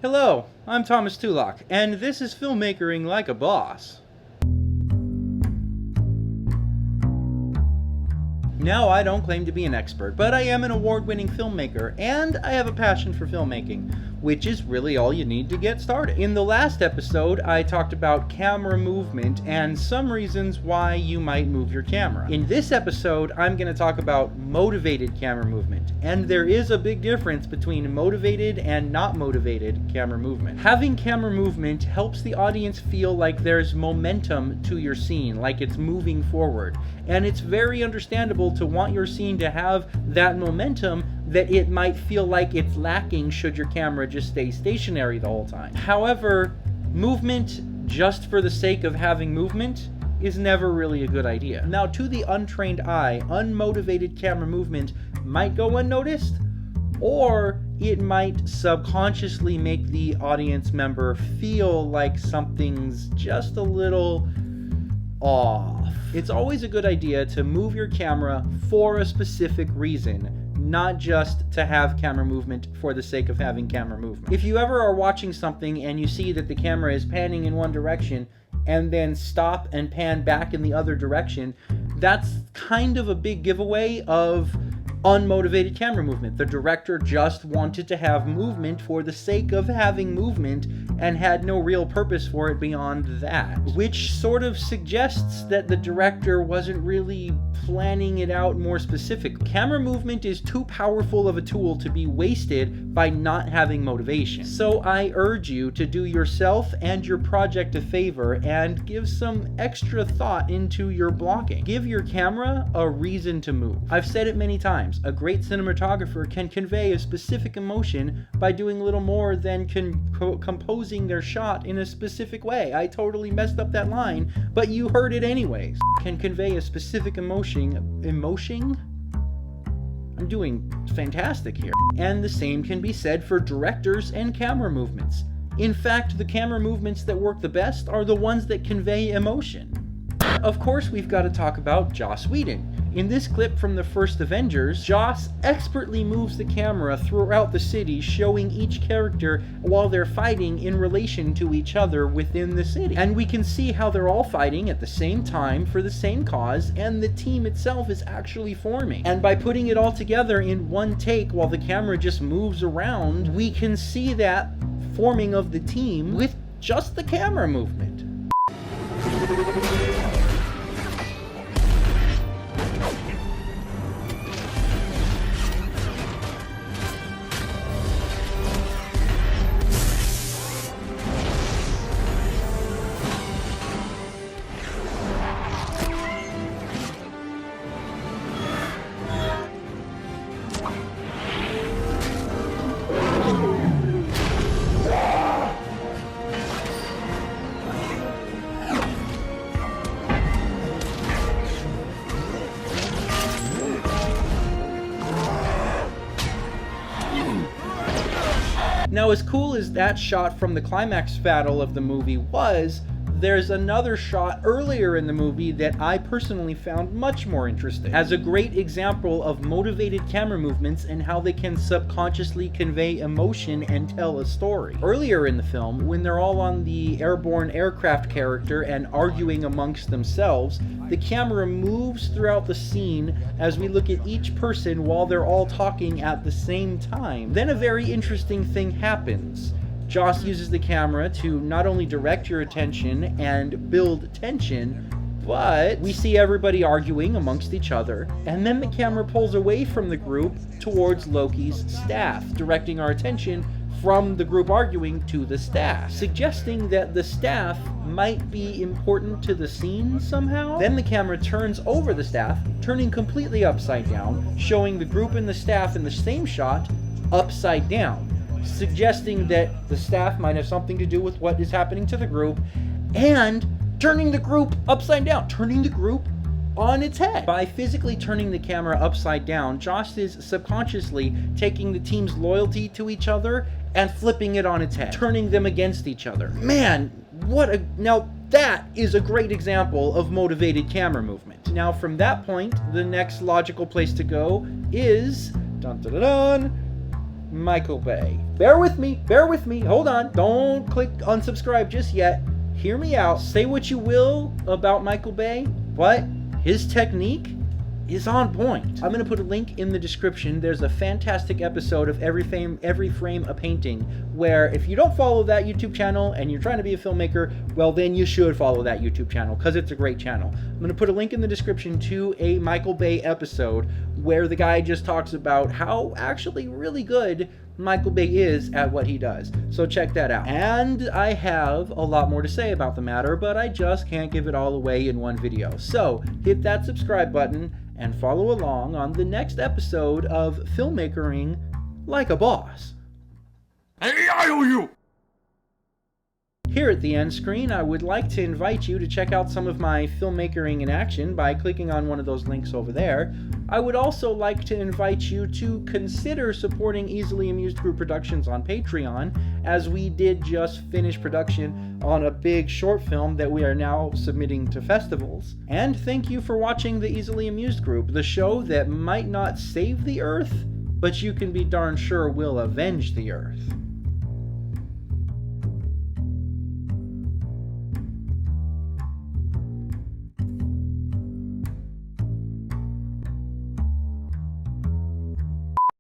Hello, I'm tntulak, and this is Filmmakering Like a Boss. Now, I don't claim to be an expert, but I am an award-winning filmmaker, and I have a passion for filmmaking, which is really all you need to get started. In the last episode, I talked about camera movement and some reasons why you might move your camera. In this episode, I'm going to talk about motivated camera movement, and there is a big difference between motivated and not motivated camera movement. Having camera movement helps the audience feel like there's momentum to your scene, like it's moving forward, and it's very understandable to want your scene to have that momentum that it might feel like it's lacking should your camera just stay stationary the whole time. However, movement just for the sake of having movement is never really a good idea. Now, to the untrained eye, unmotivated camera movement might go unnoticed, or it might subconsciously make the audience member feel like something's just a little off. It's always a good idea to move your camera for a specific reason, not just to have camera movement for the sake of having camera movement. If you ever are watching something and you see that the camera is panning in one direction and then stop and pan back in the other direction, that's kind of a big giveaway of unmotivated camera movement. The director just wanted to have movement for the sake of having movement and had no real purpose for it beyond that, which sort of suggests that the director wasn't really planning it out more specifically. Camera movement is too powerful of a tool to be wasted by not having motivation. So I urge you to do yourself and your project a favor and give some extra thought into your blocking. Give your camera a reason to move. I've said it many times, a great cinematographer can convey a specific emotion by doing little more than composing their shot in a specific way. I totally messed up that line, but you heard it anyways. Can convey a specific emotion? I'm doing fantastic here. And the same can be said for directors and camera movements. In fact, the camera movements that work the best are the ones that convey emotion. Of course, we've got to talk about Joss Whedon. In this clip from the first Avengers, Joss expertly moves the camera throughout the city, showing each character while they're fighting in relation to each other within the city. And we can see how they're all fighting at the same time for the same cause, and the team itself is actually forming. And by putting it all together in one take while the camera just moves around, we can see that forming of the team with just the camera movement. Now, as cool as that shot from the climax battle of the movie was, there's another shot earlier in the movie that I personally found much more interesting, as a great example of motivated camera movements and how they can subconsciously convey emotion and tell a story. Earlier in the film, when they're all on the airborne aircraft character and arguing amongst themselves, the camera moves throughout the scene as we look at each person while they're all talking at the same time. Then a very interesting thing happens. Joss uses the camera to not only direct your attention and build tension, but we see everybody arguing amongst each other, and then the camera pulls away from the group towards Loki's staff, directing our attention from the group arguing to the staff, suggesting that the staff might be important to the scene somehow. Then the camera turns over the staff, turning completely upside down, showing the group and the staff in the same shot upside down, suggesting that the staff might have something to do with what is happening to the group, and turning the group upside down, turning the group on its head. By physically turning the camera upside down, Joss is subconsciously taking the team's loyalty to each other and flipping it on its head, turning them against each other. Man, now that is a great example of motivated camera movement. Now from that point, the next logical place to go is, dun dun dun dun, Michael Bay. Bear with me, hold on. Don't click unsubscribe just yet. Hear me out. Say what you will about Michael Bay, but his technique is on point. I'm going to put a link in the description. There's a fantastic episode of Every Frame a Painting, where if you don't follow that YouTube channel and you're trying to be a filmmaker, well, then you should follow that YouTube channel because it's a great channel. I'm going to put a link in the description to a Michael Bay episode where the guy just talks about how actually really good Michael Bay is at what he does. So check that out. And I have a lot more to say about the matter, but I just can't give it all away in one video. So hit that subscribe button and follow along on the next episode of Filmmakering Like a Boss. Here at the end screen, I would like to invite you to check out some of my filmmakering in action by clicking on one of those links over there. I would also like to invite you to consider supporting Easily Amused Group Productions on Patreon, as we did just finish production on a big short film that we are now submitting to festivals. And thank you for watching the Easily Amused Group, the show that might not save the Earth, but you can be darn sure will avenge the Earth.